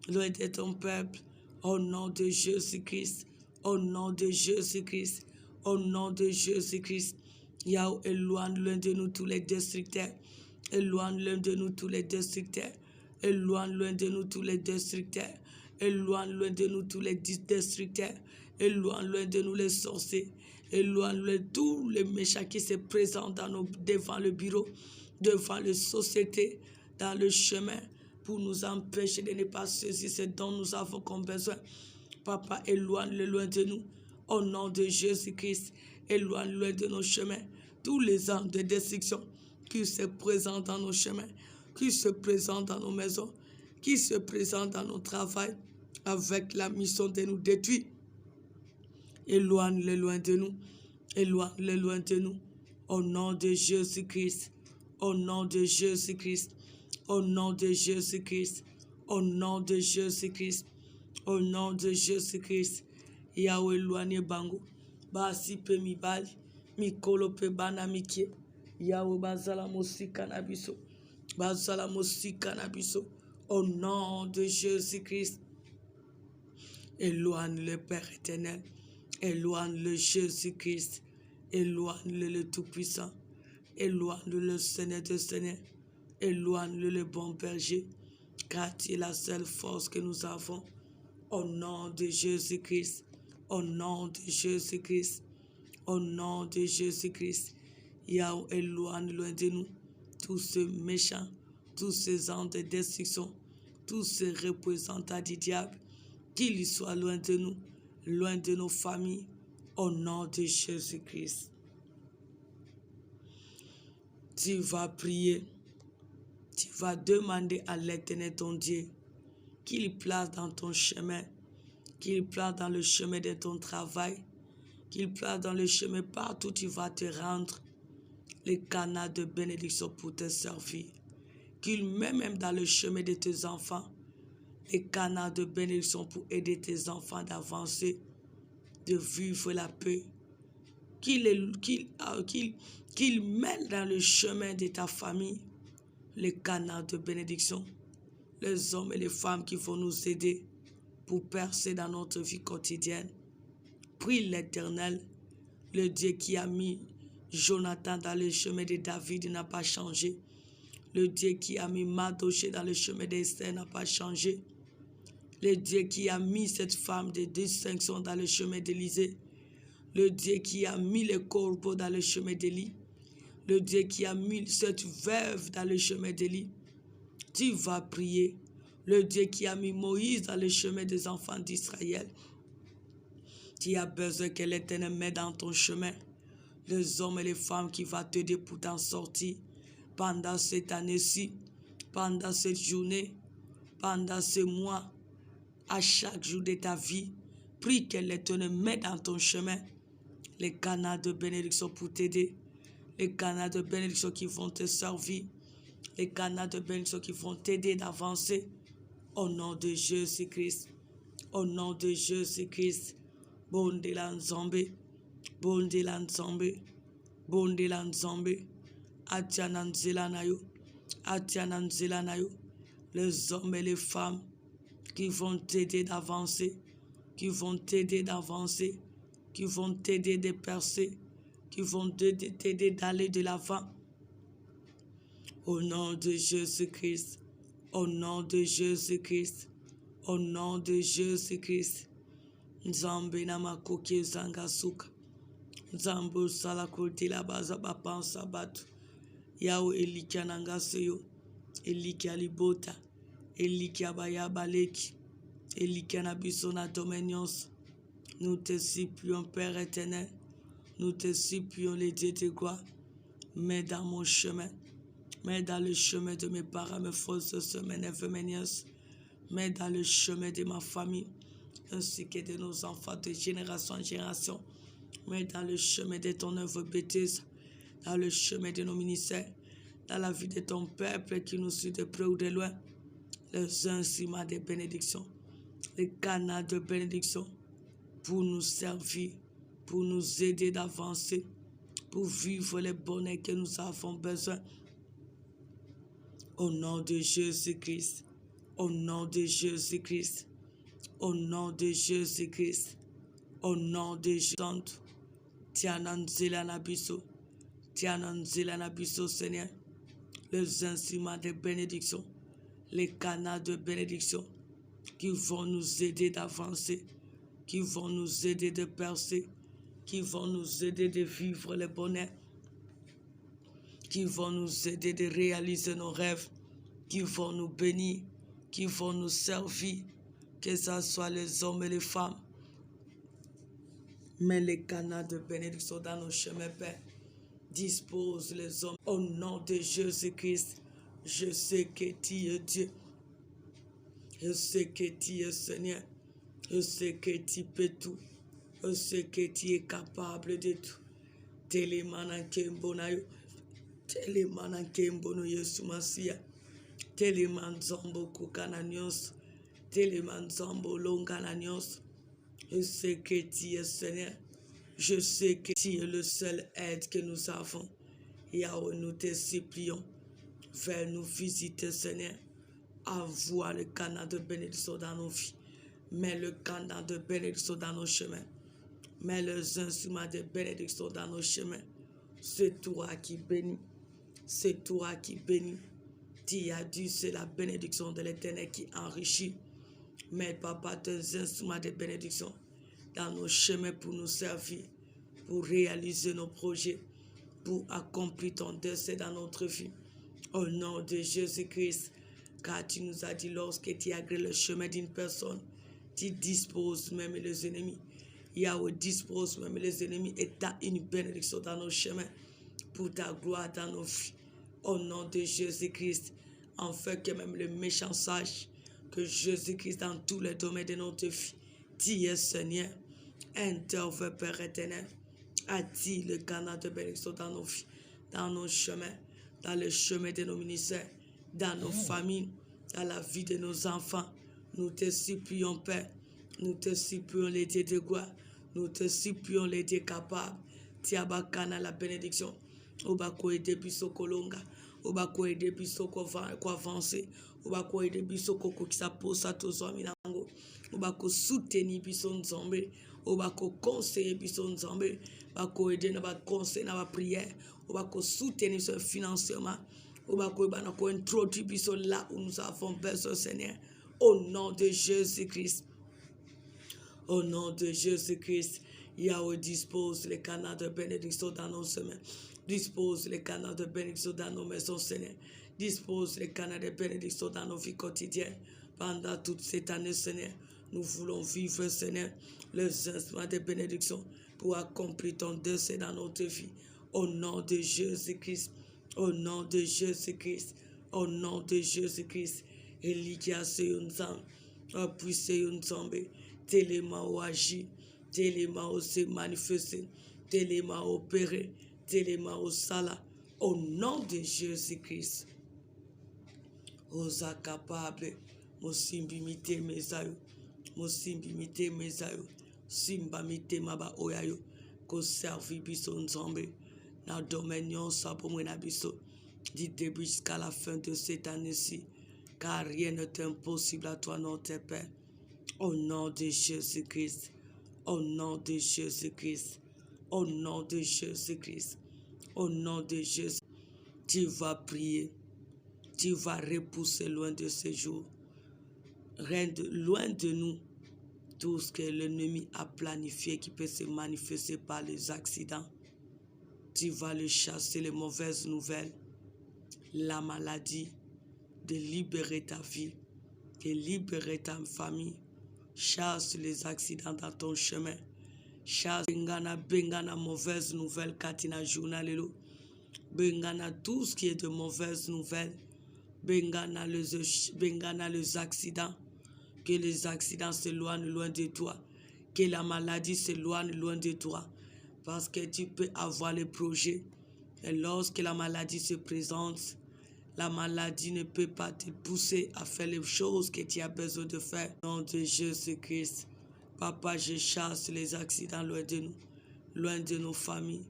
loin de ton peuple, au nom de Jésus-Christ, au nom de Jésus-Christ, au nom de Jésus-Christ. Yahweh, éloigne loin de nous tous les destructeurs, éloigne loin de nous tous les destructeurs, éloigne loin de nous tous les destructeurs, éloigne loin de nous tous les destructeurs, éloigne loin de nous les sorciers, éloigne loin de tous les méchants qui se présentent devant le bureau, devant les sociétés, dans le chemin, pour nous empêcher de ne pas saisir ce dont nous avons comme besoin. Papa, éloigne-le loin de nous, au nom de Jésus-Christ, éloigne loin de nos chemins tous les anges de destruction qui se présentent dans nos chemins, qui se présentent dans nos maisons, qui se présentent dans nos travails, avec la mission de nous détruire. Éloigne-le loin de nous, éloigne-le loin de nous, au nom de Jésus-Christ, au nom de Jésus-Christ, au nom de Jésus-Christ, au nom de Jésus-Christ, au nom de Jésus-Christ. Yahweh éloigne bango, basi pe mibali, mikolo pe bana mikie. Yahweh bazala mosika na biso, bazala mosika na biso, au nom de Jésus-Christ. Éloigne le Père éternel, éloigne le Jésus-Christ, éloigne le Tout-Puissant, éloigne le Seigneur de Seigneur, éloigne le bon berger, car tu es la seule force que nous avons. Au nom de Jésus-Christ, au nom de Jésus-Christ, au nom de Jésus-Christ, Yahweh, éloigne loin de nous tous ces méchants, tous ces anges de destruction, tous ces représentants du diable, qu'ils soient loin de nous, loin de nos familles, au nom de Jésus-Christ. Tu vas prier, tu vas demander à l'Éternel ton Dieu qu'il place dans ton chemin, qu'il place dans le chemin de ton travail, qu'il place dans le chemin partout où tu vas te rendre, les canaux de bénédiction pour te servir, qu'il met même dans le chemin de tes enfants, les canaux de bénédiction pour aider tes enfants d'avancer, de vivre la paix, qu'il mène dans le chemin de ta famille les canaux de bénédiction, les hommes et les femmes qui vont nous aider pour percer dans notre vie quotidienne. Prie l'Éternel, le Dieu qui a mis Jonathan dans le chemin de David n'a pas changé. Le Dieu qui a mis Mardochée dans le chemin d'Esther n'a pas changé. Le Dieu qui a mis cette femme de distinction dans le chemin d'Élisée. Le Dieu qui a mis le corbeau dans le chemin d'Élie. Le Dieu qui a mis cette veuve dans le chemin d'Élie. Tu vas prier. Le Dieu qui a mis Moïse dans le chemin des enfants d'Israël. Tu as besoin que l'Éternel mette dans ton chemin les hommes et les femmes qui vont t'aider pour t'en sortir pendant cette année-ci, pendant cette journée, pendant ce mois, à chaque jour de ta vie. Prie que l'Éternel mette dans ton chemin les canaux de bénédiction pour t'aider, les canaux de bénédiction qui vont te servir, les canaux de bénédiction qui vont t'aider d'avancer. Au nom de Jésus-Christ, au nom de Jésus-Christ, bonde la nzambe, bonde la nzambe, bonde la nzambe, atia na nzela na yo, atia na nzela na yo, les hommes et les femmes qui vont t'aider d'avancer, qui vont t'aider d'avancer, qui vont t'aider de percer, qui vont t'aider d'aller de l'avant. Au nom de Jésus-Christ, au nom de Jésus-Christ, au nom de Jésus-Christ, Nzambe na makoki ezanga suka. Nzambe osala kotela baza bapansa bato. Yawe elikia na ngase yo. Elikia libota. Elikia baya baleki. Elikia na biso na domaine nyonso. Nous te supplions, Père éternel. Nous te supplions, les dieux de gloire. Mets dans mon chemin. Mets dans le chemin de mes parents, mes frères et sœurs, mes neveux, mes nièces. Mets dans le chemin de ma famille, ainsi que de nos enfants de génération en génération. Mets dans le chemin de ton œuvre bêtise, dans le chemin de nos ministères, dans la vie de ton peuple qui nous suit de près ou de loin. Les instruments de bénédiction, les canaux de bénédiction pour nous servir, pour nous aider d'avancer, pour vivre les bonheurs que nous avons besoin. Au nom de Jésus-Christ, au nom de Jésus-Christ, au nom de Jésus-Christ, au nom de Jésus-Christ, Tiananzela Nabiso, Tiananzela Nabiso, Seigneur, les instruments de bénédiction, les canaux de bénédiction qui vont nous aider d'avancer, qui vont nous aider de percer, qui vont nous aider de vivre le bonheur, qui vont nous aider de réaliser nos rêves, qui vont nous bénir, qui vont nous servir, que ce soit les hommes et les femmes. Mais les canaux de bénédiction dans nos chemins, Père, dispose les hommes. Au nom de Jésus-Christ, je sais que tu es Dieu. Je sais que tu es Seigneur. Je sais que tu peux tout. Je sais que tu es capable de tout. Telemana kembonayo. Telemana kembono Yesu Masia. Teleman zombo kukananios. Teleman zombo longananios. Je sais que tu es Seigneur. Je sais que tu es le seul aide que nous avons. Yahweh, nous te supplions. Viens nous visiter, Seigneur. Envoie le canal de bénédiction dans nos vies. Mets le canal de bénédiction dans nos chemins. Mets les instruments de bénédiction dans nos chemins. C'est toi qui bénis. C'est toi qui bénis. Tu as dit, c'est la bénédiction de l'Éternel qui enrichit. Mets, Papa, tes instruments de bénédiction dans nos chemins pour nous servir, pour réaliser nos projets, pour accomplir ton dessein dans notre vie. Au nom de Jésus-Christ, car tu nous as dit, lorsque tu agrées le chemin d'une personne, tu disposes même les ennemis. Yahweh dispose même les ennemis et tu as une bénédiction dans nos chemins pour ta gloire dans nos vies. Au nom de Jésus-Christ, afin que même le méchant sache que Jésus-Christ dans tous les domaines de notre vie, tu es Seigneur, intervient Père éternel, attire le canal de bénédiction dans nos vies, dans nos chemins, dans le chemin de nos ministères, dans nos familles, dans la vie de nos enfants. Nous te supplions, Père, nous te supplions les dieux de gloire, nous te supplions les dieux capables, Tiabakana la bénédiction, Obako et Debiso Kolonga, Obako et Debiso ko avancer, Obako et Debiso ko kisa posa tozo minango, Obako soutenir biso nzambe, Obako conseiller biso nzambe, Obako aider na ba conseil na ba prière, Obako soutenir ce financièrement, Obako banako introduire biso là où nous avons besoin, Seigneur. Au nom de Jésus-Christ. Au nom de Jésus-Christ, Yahweh dispose les canaux de bénédiction dans nos semaines. Dispose les canaux de bénédiction dans nos maisons, Seigneur. Dispose les canaux de bénédiction dans nos vies quotidiennes. Pendant toute cette année, Seigneur, nous voulons vivre, Seigneur, les instruments de bénédiction pour accomplir ton dessein dans notre vie. Au nom de Jésus-Christ. Au nom de Jésus-Christ. Au nom de Jésus-Christ. Elikia Seyunzam, appuie Seyunzambe, Téléma au agi, Téléma au se manifester, Téléma au opérer, Téléma au sala, au nom de Jésus-Christ. Osa capable, Mosimbi mite mesayo, Mosimbi mite mesayo, Simba mite maba oyayo, ko servi biso nzambe, na domaine sa pour moi na biso, du début jusqu'à la fin de cette année-ci. Car rien n'est impossible à toi, notre Père. Au nom de Jésus-Christ. Au nom de Jésus-Christ. Au nom de Jésus-Christ. Au nom de Jésus. Tu vas prier. Tu vas repousser loin de ces jours. Loin de nous Tout ce que l'ennemi a planifié qui peut se manifester par les accidents, tu vas le chasser, les mauvaises nouvelles, la maladie, de libérer ta vie, de libérer ta famille. Chasse les accidents dans ton chemin. Chasse bengana mauvaise nouvelle katina journalelo. Bengana tout ce qui est de mauvaises nouvelles. Bengana les accidents. Que les accidents s'éloignent loin de toi. Que la maladie s'éloigne loin de toi. Parce que tu peux avoir les projets. Et lorsque la maladie se présente, la maladie ne peut pas te pousser à faire les choses que tu as besoin de faire. Au nom de Jésus-Christ, Papa, je chasse les accidents loin de nous, loin de nos familles,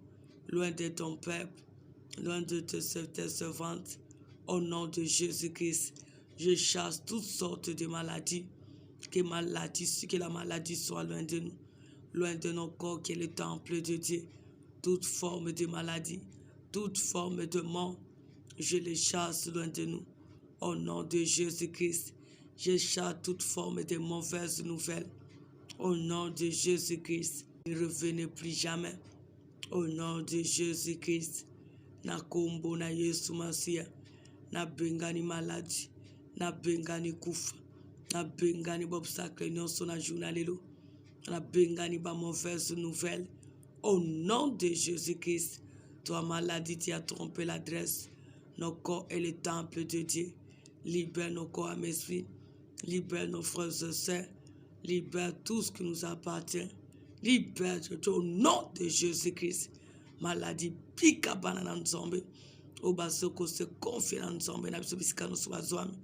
loin de ton peuple, loin de tes servantes. Au nom de Jésus-Christ, je chasse toutes sortes de maladies. Que la maladie soit loin de nous, loin de nos corps, qui est le temple de Dieu. Toute forme de maladie, toute forme de mort, je les chasse loin de nous. Au nom de Jésus-Christ, je chasse toute forme de mauvaises nouvelles. Au nom de Jésus-Christ, ne revenez plus jamais. Au nom de Jésus-Christ, na kombo na Yesu Masia, na bengani maladie, na bengani kufa, na bengani obstacle nyonso na journalelo, na bengani ba mauvaise nouvelle. Au nom de Jésus-Christ, toi maladie, tu as trompé l'adresse. Nos corps est le temple de Dieu. Libère nos corps, âme, esprit. Libère nos frères et sœurs. Libère tout ce qui nous appartient. Libère au nom de Jésus-Christ. Maladie, pika banana nzombe. Obasoko se confie na nzombe na biso bisika no swazwami.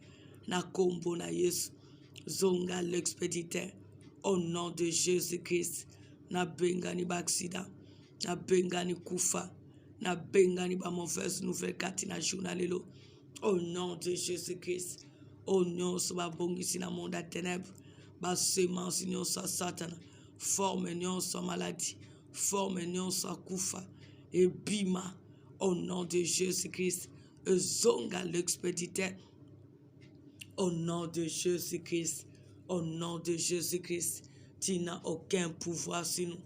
Na kombo na Yesu. Zonga l'expéditeur. Au nom de Jésus-Christ. Na bengani ba accident. Na bengani kufa. Na bengani ba mauvaise nouvelle katina journalelo. Au nom de Jésus-Christ. Au nom de ba bongisi na monde à ténèbres. Ba semence nyonso Satan. Forme nyonso maladie. Forme nyonso kufa. Et bima. Au nom de Jésus-Christ. Zonga l'expéditeur. Au nom de Jésus-Christ. Au nom de Jésus-Christ. Tu n'as aucun pouvoir sur nous.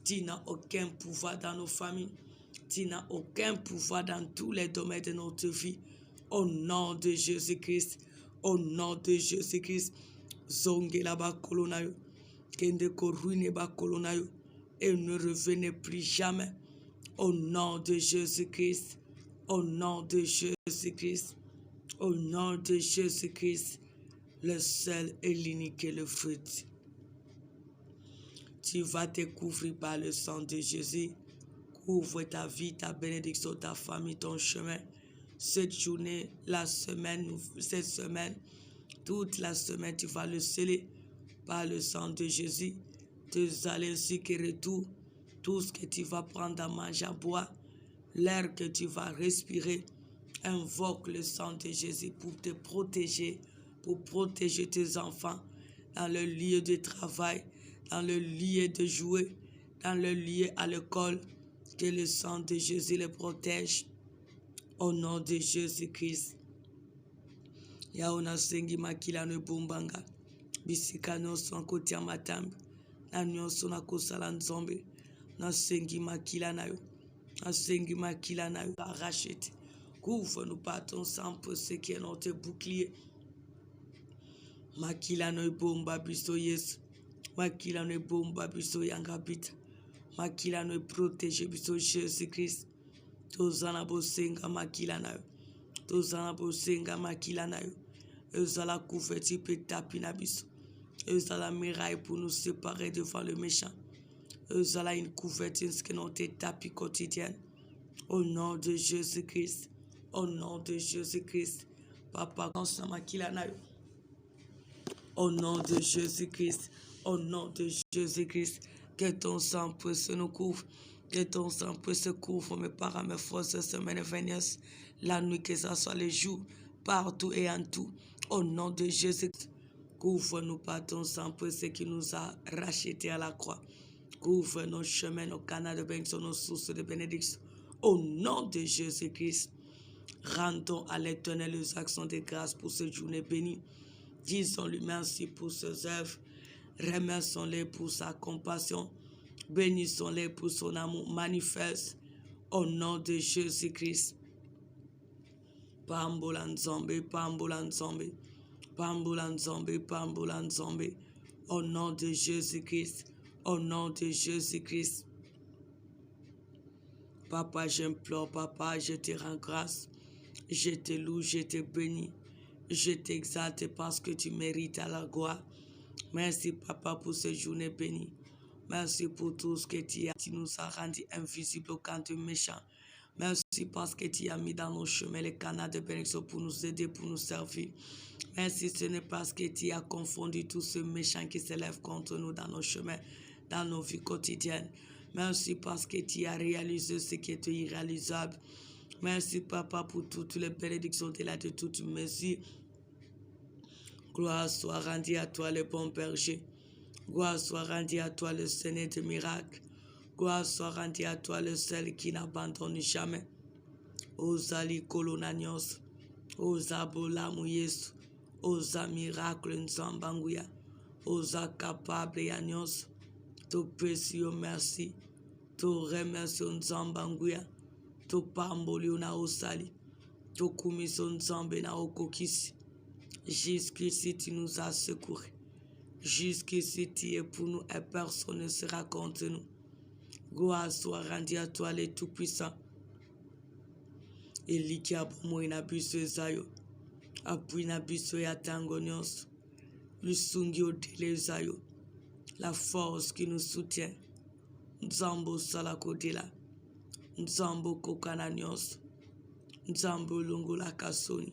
Tu n'as aucun pouvoir dans nos familles. Tu n'as aucun pouvoir dans tous les domaines de notre vie. Au nom de Jésus-Christ. Au nom de Jésus-Christ. Zonge la ba kolonayo. Kende koruine ba kolonayo. Et ne revenez plus jamais. Au nom de Jésus-Christ. Au nom de Jésus-Christ. Au nom de Jésus-Christ. Le seul et l'unique et le fruit. Tu vas te couvrir par le sang de Jésus. Couvre ta vie, ta bénédiction, ta famille, ton chemin. Cette journée, cette semaine, toute la semaine, tu vas le sceller par le sang de Jésus. Tes allées ainsi que retour, tout ce que tu vas prendre à manger, à boire, l'air que tu vas respirer, invoque le sang de Jésus pour te protéger, pour protéger tes enfants dans le lieu de travail, dans le lieu de jouer, dans le lieu à l'école. Que le sang de Jésus les protège. Au nom de Jésus-Christ. Yaona sengi makila no bombanga. Bisika nyonso nkoti ya matambi. Na nyonso na kosala nzombe. Na sengi makila na yo. Na sengi makila na yo. Rachète. Couvre-nous par ton sang pour ce qui est notre bouclier. Makila no bomba biso Yesu. Makila no bomba biso yangabita. Makila no protège biso Jésus-Christ. Tozana bosenga makila na yo. Tozana bosenga makila na yo. Ezala couverture pe tapi na biso. Ezala muraille pour nous séparer devant le méchant. Ezala une couverture que notre tapis quotidienne. Au nom de Jésus-Christ. Au nom de Jésus-Christ. Papa, konsa makila na yo. Au nom de Jésus-Christ. Au nom de Jésus-Christ. Que ton sang précieux nous couvre. Que ton sang précieux couvre mes parents, mes frères, ces semaines et venues, la nuit, que ce soit les jours, partout et en tout. Au nom de Jésus, couvre-nous par ton sang précieux qui nous a rachetés à la croix. Couvre nos chemins, nos canaux de bénédiction, nos sources de bénédiction. Au nom de Jésus-Christ, rendons à l'Éternel les actions de grâce pour cette journée bénie. Disons-lui merci pour ses œuvres. Remercions-les pour sa compassion. Bénissons-les pour son amour manifeste. Au nom de Jésus-Christ. Pambulan zombie, pambulan zombie, pambulan zombie, pambulan zombie. Au nom de Jésus-Christ. Au nom de Jésus-Christ. Papa, j'implore, papa, je te rends grâce. Je te loue, je te bénis. Je t'exalte parce que tu mérites à la gloire. Merci, papa, pour cette journée bénie. Merci pour tout ce que tu nous as rendu invisible au camp du méchant. Merci parce que tu as mis dans nos chemins les canaux de bénédiction pour nous aider, pour nous servir. Merci, ce n'est parce que tu as confondu tous ceux méchants qui s'élèvent contre nous dans nos chemins, dans nos vies quotidiennes. Merci parce que tu as réalisé ce qui était irréalisable. Merci, papa, pour toutes les bénédictions de toute mesure. Gloire soit rendue à toi, le bon berger. Gloire soit rendue à toi, le Seigneur des miracles. Gloire soit rendue à toi, le seul qui n'abandonne jamais. Osali kolonanios, osa bolamu Yesu, osa miracle nzambanguya, osa capable yanios. To précieux merci, to remercie nzambanguya, to pamboli na osali, to kumiso nzambe na okokisi. Jusqu'ici tu nous as secourus. Jusqu'ici tu es pour nous et personne ne sera contre nous. Gloire soit rendue à toi, le Tout-Puissant. Eliki abomo na biso ezayo. Apui na biso ya tango nyonso. Lusungi odele ezayo. La force qui nous soutient. Nzambo salakodela. Nzambo kokana nyonso. Nzambo longola kasoni.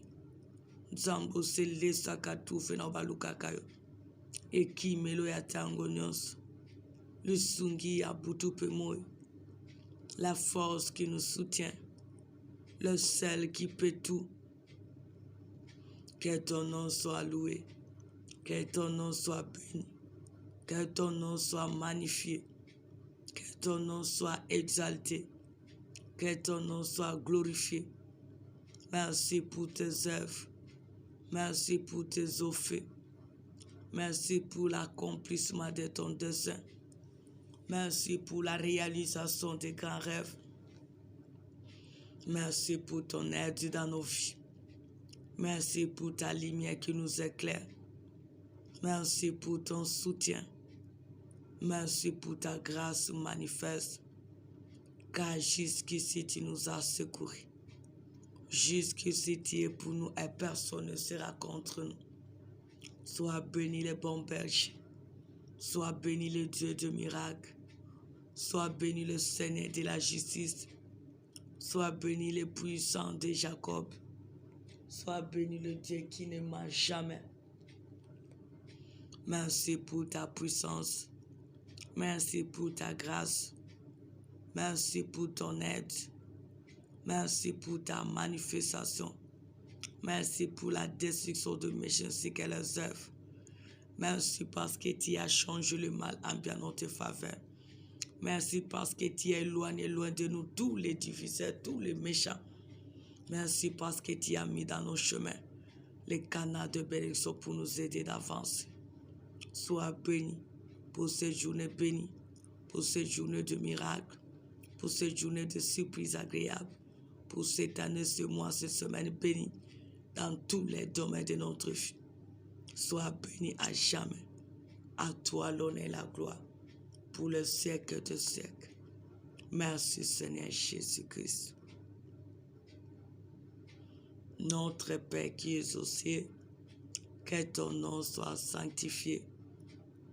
Nzambo selesa katufe na balukakayo. Ekimelo ya tango nyonso. Lusungi ya butu pe moyo. La force qui nous soutient. Le seul qui peut tout. Que ton nom soit loué. Que ton nom soit béni. Que ton nom soit magnifié. Que ton nom soit exalté. Que ton nom soit glorifié. Merci pour tes œuvres. Merci pour tes offres. Merci pour l'accomplissement de ton dessein. Merci pour la réalisation des grands rêves. Merci pour ton aide dans nos vies. Merci pour ta lumière qui nous éclaire. Merci pour ton soutien. Merci pour ta grâce manifeste. Car jusqu'ici tu nous as secourus. Jusqu'ici tu es pour nous et personne ne sera contre nous. Sois béni le bon berger. Sois béni le Dieu de miracles. Sois béni le Seigneur de la justice. Sois béni le puissant de Jacob. Sois béni le Dieu qui ne ment jamais. Merci pour ta puissance. Merci pour ta grâce. Merci pour ton aide. Merci pour ta manifestation. Merci pour la destruction de méchanceté et leurs œuvres. Merci parce que tu as changé le mal en bien notre faveur. Merci parce que tu es éloigné loin de nous tous les diviseurs, tous les méchants. Merci parce que tu as mis dans nos chemins les canaux de bénédiction pour nous aider d'avancer. Sois béni pour cette journée bénie, pour cette journée de miracles, pour cette journée de surprises agréables, pour cette année, ce mois, cette semaine bénie, dans tous les domaines de notre vie. Sois béni à jamais. À toi l'honneur et la gloire, pour le siècle de siècles. Merci Seigneur Jésus-Christ. Notre Père qui es aux cieux, que ton nom soit sanctifié,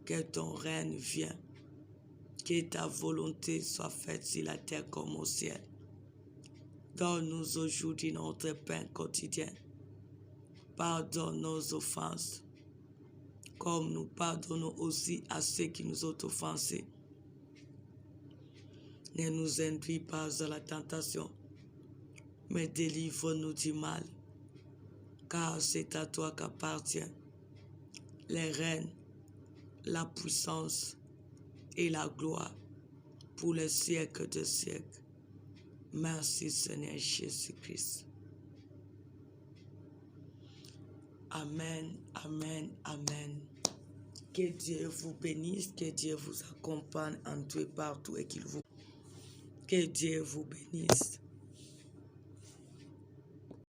que ton règne vienne, que ta volonté soit faite sur la terre comme au ciel. Donne-nous aujourd'hui notre pain quotidien. Pardonne nos offenses, comme nous pardonnons aussi à ceux qui nous ont offensés. Ne nous induis pas dans la tentation, mais délivre-nous du mal, car c'est à toi qu'appartient les règnes, la puissance et la gloire pour les siècles de siècles. Merci Seigneur Jésus-Christ. Amen, amen, amen. Que Dieu vous bénisse, que Dieu vous accompagne en tout et partout et qu'il vous... Que Dieu vous bénisse.